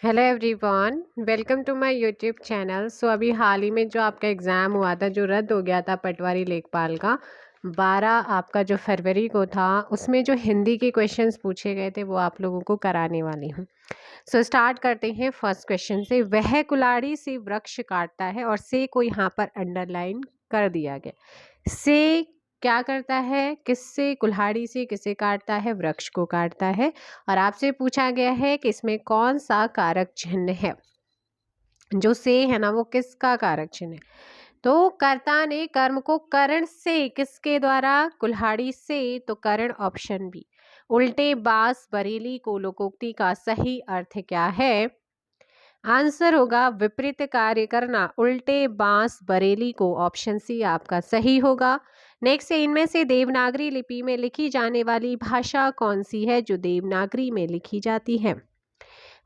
Hello everyone, welcome to my YouTube channel. अभी हाल ही में जो आपका एग्ज़ाम हुआ था, जो रद्द हो गया था पटवारी लेखपाल का, 12 आपका जो फरवरी को था, उसमें जो हिंदी के क्वेश्चंस पूछे गए थे वो आप लोगों को कराने वाली हूँ। स्टार्ट करते हैं फर्स्ट क्वेश्चन से। वह कुल्हाड़ी से वृक्ष काटता है और से को यहाँ पर अंडरलाइन कर दिया गया। से क्या करता है, किससे, कुल्हाड़ी से किसे काटता है, वृक्ष को काटता है। और आपसे पूछा गया है कि इसमें कौन सा कारक चिन्ह है। जो से है ना, वो किसका कारक चिन्ह है। तो कर्ता ने कर्म को करण से, किसके द्वारा, कुल्हाड़ी से, तो करण ऑप्शन बी। उल्टे बांस बरेली को लोकोक्ति का सही अर्थ क्या है। आंसर होगा विपरीत कार्य करना, उल्टे बांस बरेली को, ऑप्शन सी आपका सही होगा। नेक्स्ट है, इनमें से देवनागरी लिपि में लिखी जाने वाली भाषा कौन सी है जो देवनागरी में लिखी जाती है।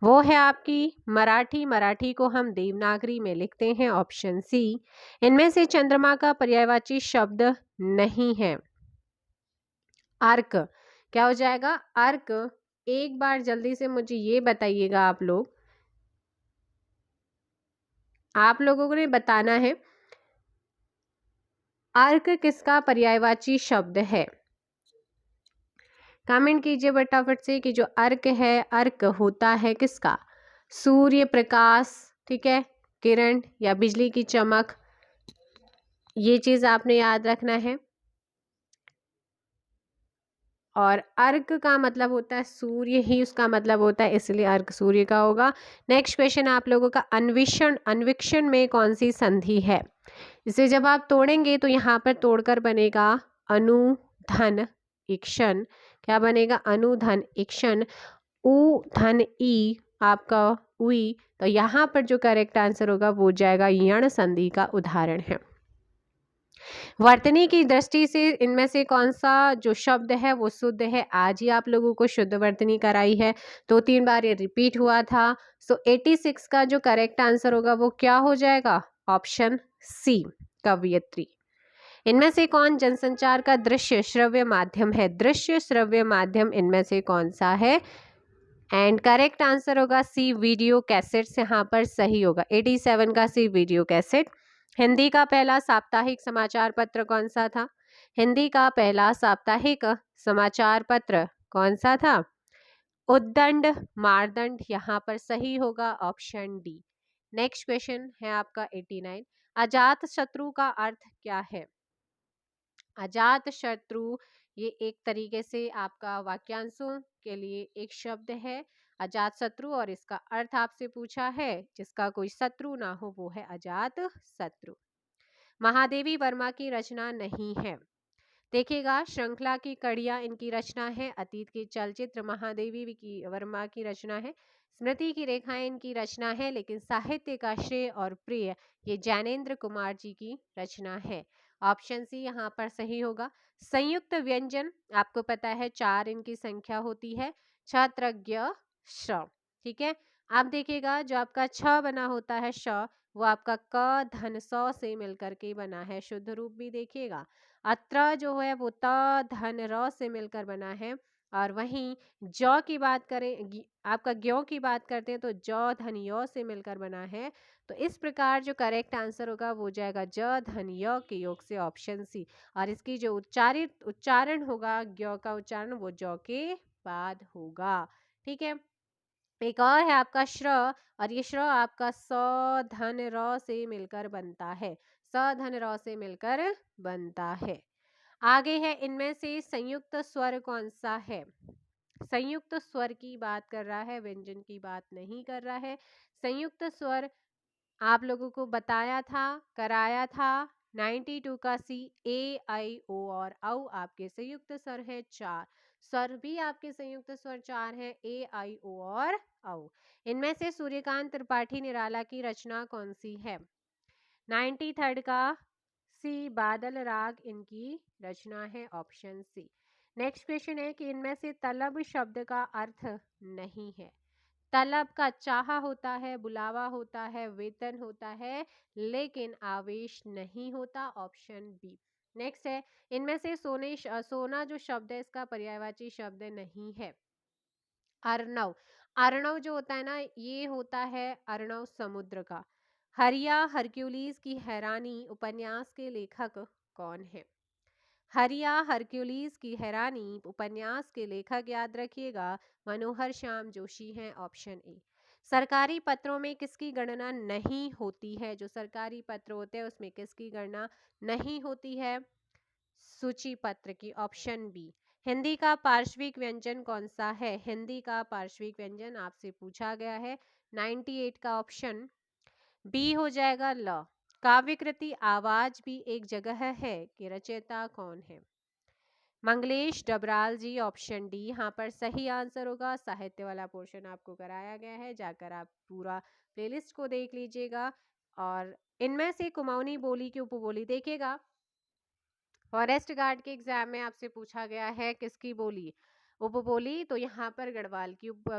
वो है आपकी मराठी। मराठी को हम देवनागरी में लिखते हैं, ऑप्शन सी। इनमें से चंद्रमा का पर्यायवाची शब्द नहीं है। अर्क क्या हो जाएगा, अर्क। एक बार जल्दी से मुझे ये बताइएगा, आप लोगों ने बताना है अर्क किसका पर्यायवाची शब्द है। कमेंट कीजिए फटाफट से कि जो अर्क है, अर्क होता है किसका, सूर्य प्रकाश, ठीक है, किरण या बिजली की चमक। ये चीज आपने याद रखना है। और अर्क का मतलब होता है सूर्य ही उसका मतलब होता है, इसलिए अर्क सूर्य का होगा। नेक्स्ट क्वेश्चन आप लोगों का, अन्विक्षण। अन्विक्षण में कौन सी संधि है। इसे जब आप तोड़ेंगे तो यहाँ पर तोड़कर बनेगा अनुधन इक्षण। क्या बनेगा, अनुधन इक्षण। उ धन ई आपका उई, तो यहाँ पर जो करेक्ट आंसर होगा वो जाएगा यण संधि का उदाहरण है। वर्तनी की दृष्टि से इनमें से कौन सा जो शब्द है वो शुद्ध है। आज ही आप लोगों को शुद्ध वर्तनी कराई है, 2-3 बार ये रिपीट हुआ था। 86 का जो करेक्ट आंसर होगा वो क्या हो जाएगा, ऑप्शन सी, कवयित्री। इनमें से कौन जनसंचार का दृश्य श्रव्य माध्यम है। दृश्य श्रव्य माध्यम इनमें से कौन सा है, एंड करेक्ट आंसर होगा सी, वीडियो कैसेट्स यहाँ पर सही होगा। 87 का सी, वीडियो कैसेट। हिंदी का पहला साप्ताहिक समाचार पत्र कौन सा था। हिंदी का पहला साप्ताहिक समाचार पत्र कौन सा था, उद्दंड मारदंड, यहाँ पर सही होगा ऑप्शन डी। नेक्स्ट क्वेश्चन है आपका 89। अजात शत्रु का अर्थ क्या है। अजात शत्रु ये एक तरीके से आपका वाक्यांशों के लिए एक शब्द है, अजात शत्रु, और इसका अर्थ आपसे पूछा है जिसका कोई शत्रु ना हो वो है अजात शत्रु। महादेवी वर्मा की रचना नहीं है। देखिएगा, श्रृंखला की कड़ियां इनकी रचना है, अतीत के चलचित्र महादेवी की वर्मा की रचना है, स्मृति की रेखाएं इनकी रचना है, लेकिन साहित्य का श्रेय और प्रिय ये जैनेन्द्र कुमार जी की रचना है। ऑप्शन सी यहाँ पर सही होगा। संयुक्त व्यंजन आपको पता है 4 इनकी संख्या होती है, छत्रज्ञ श, ठीक है। आप देखिएगा जो आपका छ बना होता है श, वो आपका क धन सौ से मिलकर के बना है, शुद्ध रूप भी देखिएगा। अत्र जो है वो त धन र से मिलकर बना है। और वहीं जौ की बात करें, आपका ज्यों की बात करते हैं तो जौ धन य से मिलकर बना है। तो इस प्रकार जो करेक्ट आंसर होगा वो जाएगा ज धन य के योग से, ऑप्शन सी। और इसकी जो उच्चारण होगा, ज्ञ का उच्चारण वो जौ के बाद होगा, ठीक है। एक और है आपका श्र, और ये श्र आपका स धन र से मिलकर बनता है, स धन र से मिलकर बनता है। आगे है, इनमें से संयुक्त स्वर कौन सा है। संयुक्त स्वर की बात कर रहा है, व्यंजन की बात नहीं कर रहा है। संयुक्त स्वर आप लोगों को बताया था, कराया था। 92 का सी, ए आई ओ और औ आपके संयुक्त स्वर है 4। स्वर भी आपके संयुक्त स्वर 4 हैं, ए आई ओ और औ। इनमें से सूर्यकांत त्रिपाठी निराला की रचना कौन सी है। 93 का सी, बादल राग इनकी रचना है, ऑप्शन सी। नेक्स्ट क्वेश्चन है कि इनमें से तलब शब्द का अर्थ नहीं है। तलब का चाहा होता है, बुलावा होता है, वेतन होता है, लेकिन आवेश नहीं होता, ऑप्शन बी। नेक्स्ट है, इनमें से सोना जो शब्द है इसका पर्यायवाची शब्द नहीं है। अर्नव, अर्णव जो होता है ना, ये होता है अर्णव समुद्र का। हरिया हरक्यूलिस की हैरानी उपन्यास के लेखक कौन है? हरिया हरक्यूलिस की हैरानी उपन्यास के लेखक याद रखिएगा मनोहर श्याम जोशी हैं, ऑप्शन ए। सरकारी पत्रों में किसकी गणना नहीं होती है? जो सरकारी पत्र होते हैं उसमें किसकी गणना नहीं होती है? सूची पत्र की, ऑप्शन बी। हिंदी का पार्श्विक व्यंजन कौन सा है? हिंदी का पार्श्विक व्यंजन आपसे पूछा गया है। 98 का ऑप्शन बी हो जाएगा ल। काव्यकृति आवाज भी एक जगह है कि रचयिता कौन है? मंगलेश डबराल जी, ऑप्शन डी यहाँ पर सही आंसर होगा। साहित्य वाला पोर्शन आपको कराया गया है, जाकर आप पूरा प्लेलिस्ट को देख लीजिएगा। और इनमें से कुमाऊनी बोली की उपबोली देखिएगा, फॉरेस्ट गार्ड के एग्जाम में आपसे पूछा गया है किसकी बोली उपबोली, तो यहाँ पर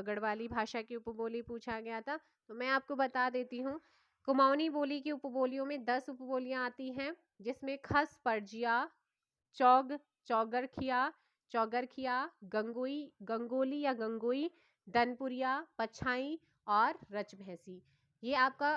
गढ़वाली भाषा की उपबोली पूछा गया था। तो मैं आपको बता देती हूँ, कुमाऊनी बोली की उपबोलियों में 10 उपबोलियां आती हैं, जिसमें खस परजिया, चौग, चौगरखिया, चौगरखिया, गंगोई, गंगोली या गंगोई, दनपुरिया, पछाई और रचभैंसी। ये आपका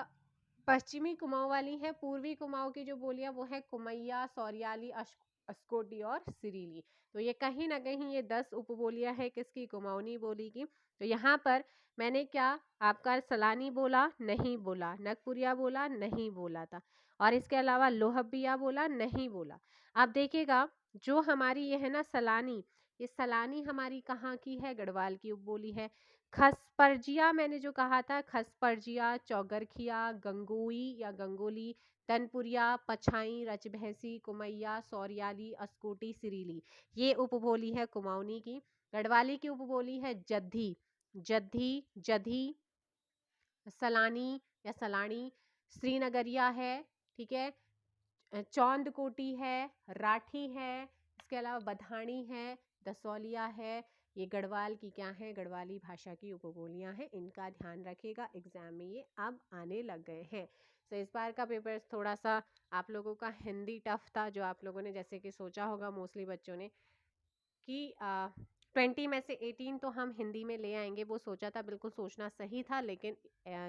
पश्चिमी कुमाऊं वाली है। पूर्वी कुमाऊं की जो बोलियां वो है कुमैया, सौरियाली, अस्कोटी और सिरीली। तो ये कहीं ना कहीं ये 10 उपबोलियां है किसकी? कुमाऊनी बोली की। तो यहाँ पर मैंने क्या आपका सलानी बोला नहीं बोला, नगपुरिया बोला नहीं बोला था, और इसके अलावा लोहबिया बोला नहीं बोला। आप देखिएगा जो हमारी ये है ना सलानी, ये सलानी हमारी कहाँ की है? गढ़वाल की उपबोली है। खसपरजिया मैंने जो कहा था, खसपरजिया, चौगरखिया, गंगोई या गंगोली, तनपुरिया, पछाई, रचभैंसी, कुमैया, सौरियाली, अस्कोटी, सिरीली, ये उपबोली है कुमाऊनी की। गढ़वाली की उपबोली है जद्दी, जद्दी, जधी, सलानी या सलानी, श्रीनगरिया है, ठीक है, चौंदकोटी है, राठी है, इसके अलावा बधानी है, दसौलिया है। ये गढ़वाल की क्या है? गढ़वाली भाषा की उपबोलियां हैं। इनका ध्यान रखिएगा, एग्जाम में ये अब आने लग गए हैं। तो इस बार का पेपर थोड़ा सा आप लोगों का हिंदी टफ था, जो आप लोगों ने जैसे कि सोचा होगा मोस्टली बच्चों ने कि 20 में से 18 तो हम हिंदी में ले आएंगे, वो सोचा था, बिल्कुल सोचना सही था। लेकिन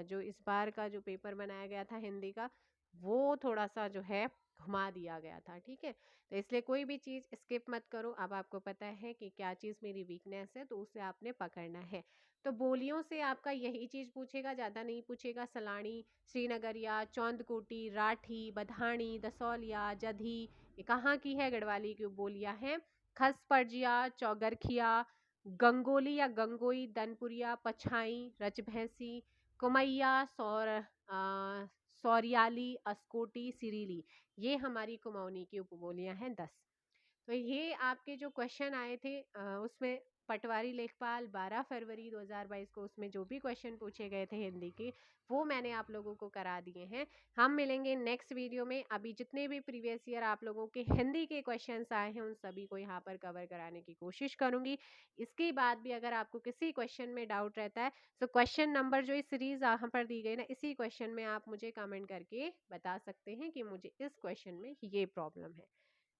जो इस बार का जो पेपर बनाया गया था हिंदी का, वो थोड़ा सा जो है घुमा दिया गया था, ठीक है। तो इसलिए कोई भी चीज़ स्किप मत करो। अब आपको पता है कि क्या चीज़ मेरी वीकनेस है, तो उसे आपने पकड़ना है। तो बोलियों से आपका यही चीज़ पूछेगा, ज़्यादा नहीं पूछेगा। सलानी, श्रीनगरिया, चौंदकोटी, राठी, बधानी, दसौलिया, जधी, ये कहाँ की है? गढ़वाली की बोलियाँ हैं। खसपरजिया, चौगरखिया, गंगोली या गंगोई, दनपुरिया, पछाई, रचभैंसी, कुमैया, सौरियाली, अस्कोटी, सिरीली, ये हमारी कुमाऊनी की उपबोलियां हैं 10। तो ये आपके जो क्वेश्चन आए थे उसमें पटवारी लेखपाल 12 फरवरी 2022 को उसमें जो भी क्वेश्चन पूछे गए थे हिंदी के, वो मैंने आप लोगों को करा दिए हैं। हम मिलेंगे नेक्स्ट वीडियो में। अभी जितने भी प्रीवियस ईयर आप लोगों के हिंदी के क्वेश्चंस आए हैं उन सभी को यहाँ पर कवर कराने की कोशिश करूंगी। इसके बाद भी अगर आपको किसी क्वेश्चन में डाउट रहता है, तो क्वेश्चन नंबर जो इस सीरीज यहाँ पर दी गई ना, इसी क्वेश्चन में आप मुझे कमेंट करके बता सकते हैं कि मुझे इस क्वेश्चन में ये प्रॉब्लम है,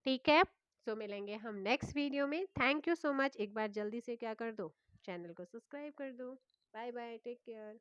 ठीक है। सो मिलेंगे हम नेक्स्ट वीडियो में। Thank you so much. एक बार जल्दी से क्या कर दो, चैनल को सब्सक्राइब कर दो। Bye bye, take care.